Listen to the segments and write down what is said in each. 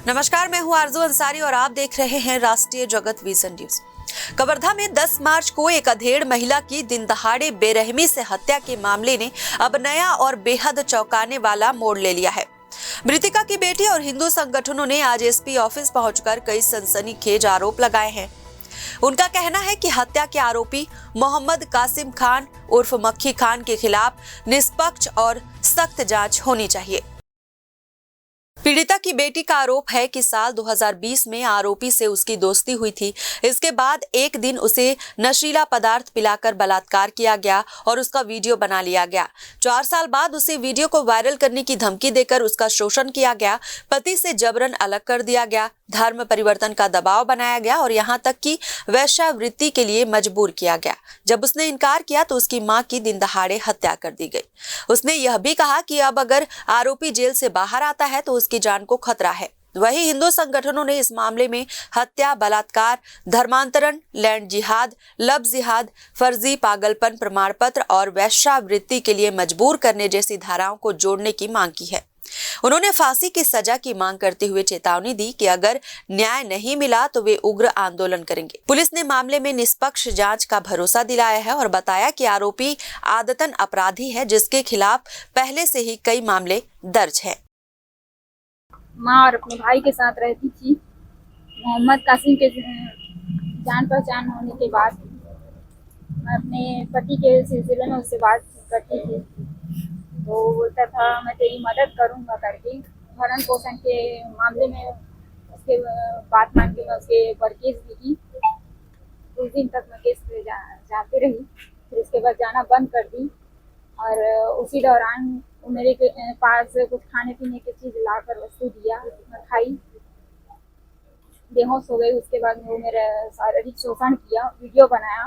नमस्कार, मैं हूं आरजू अंसारी और आप देख रहे हैं राष्ट्रीय जगत विजन न्यूज। कवर्धा में 10 मार्च को एक अधेड़ महिला की दिन दहाड़े बेरहमी से हत्या के मामले ने अब नया और बेहद चौंकाने वाला मोड़ ले लिया है। मृतका की बेटी और हिंदू संगठनों ने आज एसपी ऑफिस पहुंचकर कई सनसनीखेज आरोप लगाए हैं। उनका कहना है कि हत्या के आरोपी मोहम्मद कासिम खान उर्फ मक्खी खान के खिलाफ निष्पक्ष और सख्त जांच होनी चाहिए। पीड़िता की बेटी का आरोप है कि साल 2020 में आरोपी से उसकी दोस्ती हुई थी। इसके बाद एक दिन उसे नशीला पदार्थ पिलाकर बलात्कार किया गया और उसका वीडियो बना लिया गया। 4 साल बाद उसे वीडियो को वायरल करने की धमकी देकर उसका शोषण किया गया। पति से जबरन अलग कर दिया गया, धर्म परिवर्तन का दबाव बनाया गया और यहाँ तक कि वेश्यावृत्ति के लिए मजबूर किया गया। जब उसने इनकार किया तो उसकी मां की दिन दहाड़े हत्या कर दी गई। उसने यह भी कहा कि अब अगर आरोपी जेल से बाहर आता है तो उसकी जान को खतरा है। वहीं हिंदू संगठनों ने इस मामले में हत्या, बलात्कार, धर्मांतरण, लैंड जिहाद, लव जिहाद, फर्जी पागलपन प्रमाण पत्र और वेश्यावृत्ति के लिए मजबूर करने जैसी धाराओं को जोड़ने की मांग की है। उन्होंने फांसी की सजा की मांग करते हुए चेतावनी दी कि अगर न्याय नहीं मिला तो वे उग्र आंदोलन करेंगे। पुलिस ने मामले में निष्पक्ष जांच का भरोसा दिलाया है और बताया कि आरोपी आदतन अपराधी है, जिसके खिलाफ पहले से ही कई मामले दर्ज हैं। माँ और अपने भाई के साथ रहती थी। मोहम्मद कासिम के जान पहचान होने के बाद मैं अपने पति के सिलसिले में उससे बात करती थी, तो वो बोलता था मैं तेरी मदद करूंगा करके। भरण पोषण के मामले में उसके बात मान के मैं उसके ऊपर केस भी की। उस दिन तक मैं केस पे जाती रही, फिर उसके बाद जाना बंद कर दी और उसी दौरान मेरे पास कुछ खाने पीने की चीज़ लाकर वस्तु दिया, मैं खाई, बेहोश हो गई। उसके बाद वो मेरा शारीरिक शोषण किया, वीडियो बनाया।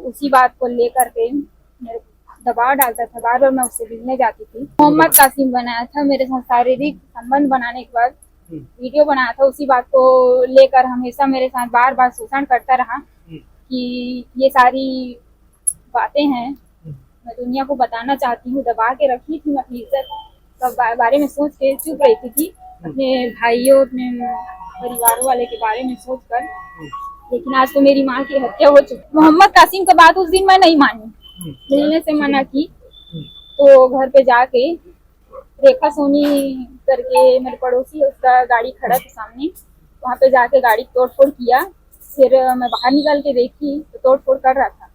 उसी बात को लेकर के मेरे दबाव डालता था, बार बार मैं उससे मिलने जाती थी। मोहम्मद कासिम बनाया था मेरे साथ, शारीरिक संबंध बनाने के बाद वीडियो बनाया था। उसी बात को लेकर हमेशा मेरे साथ बार बार शोषण करता रहा कि ये सारी बातें हैं, मैं दुनिया को बताना चाहती हूँ। दबा के रखी थी मैं अपनी इज्जत का बारे में सोच के चुप रही थी, अपने भाइयों अपने परिवार वाले के बारे में सोच कर। लेकिन आज तो मेरी माँ की हत्या हो चुकी। मोहम्मद कासिम का बात उस दिन मैं नहीं मानी, मिलने से मना की। तो घर पे जाके रेखा सोनी करके मेरे पड़ोसी, उसका गाड़ी खड़ा था सामने, वहाँ पे जाके गाड़ी तोड़फोड़ किया। फिर मैं बाहर निकल के देखी तो तोड़फोड़ कर रहा था।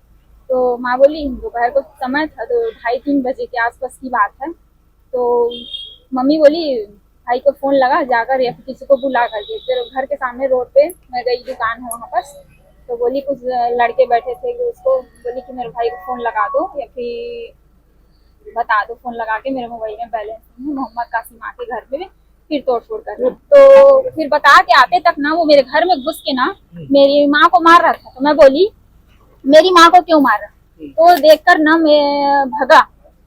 तो माँ बोली, दोपहर को समय था तो 2:30-3 बजे के आसपास की बात है। तो मम्मी बोली भाई को फोन लगा जाकर या फिर किसी को बुला करके। फिर घर के सामने रोड पे मैं गई, दुकान है वहाँ पर, तो बोली कुछ लड़के बैठे थे, उसको बोली कि मेरे भाई को फोन लगा दो या फिर बता दो। फोन लगा के मेरे मोबाइल में बैलेंस नहीं, मोहम्मद कासिम आके घर पे फिर तोड़फोड़ कर। तो फिर बता के आते तक ना वो मेरे घर में घुस के ना मेरी माँ को मार रहा था। तो मैं बोली मेरी माँ को क्यों मार रहा? तो देखकर ना मैं भगा,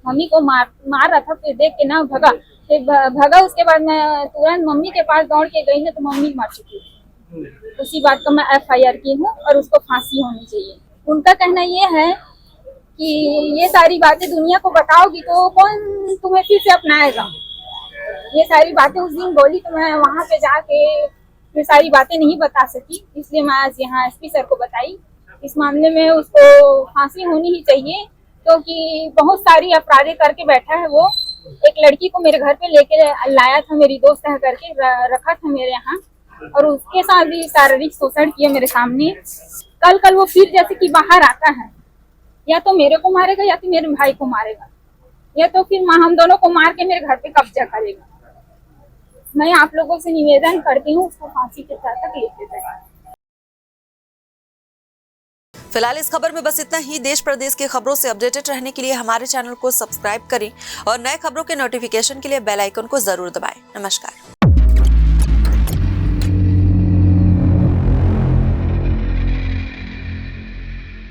मम्मी को मार रहा था, फिर देख के ना भगा, फिर भगा। उसके बाद मैं तुरंत मम्मी के पास दौड़ के गई ना, तो मम्मी मर चुकी थी। उसी बात का मैं FIR की हूँ और उसको फांसी होनी चाहिए। उनका कहना ये है कि ये सारी बातें दुनिया को बताओगी तो कौन तुम्हें फिर से अपनाएगा। ये सारी बातें उस दिन बोली तो मैं वहाँ पे जाके ये सारी बातें नहीं बता सकी, इसलिए मैं आज यहाँ SP सर को बताई। इस मामले में उसको फांसी होनी ही चाहिए, क्योंकि बहुत सारी अपराधे करके बैठा है वो। एक लड़की को मेरे घर पे लेके लाया था, मेरी दोस्त है करके रखा था मेरे यहाँ, और उसके साथ भी शारीरिक शोषण किया मेरे सामने। कल वो फिर जैसे कि बाहर आता है, या तो मेरे को मारेगा या तो मेरे भाई को मारेगा, या तो फिर हम दोनों को मार के मेरे घर पे कब्जा करेगा। मैं आप लोगों से निवेदन करती हूँ उसको फांसी के साथ तक लेके जाए। फिलहाल इस खबर में बस इतना ही। देश प्रदेश की खबरों से अपडेटेड रहने के लिए हमारे चैनल को सब्सक्राइब करें और नए खबरों के नोटिफिकेशन के लिए बेल आइकन को जरूर दबाएं। नमस्कार।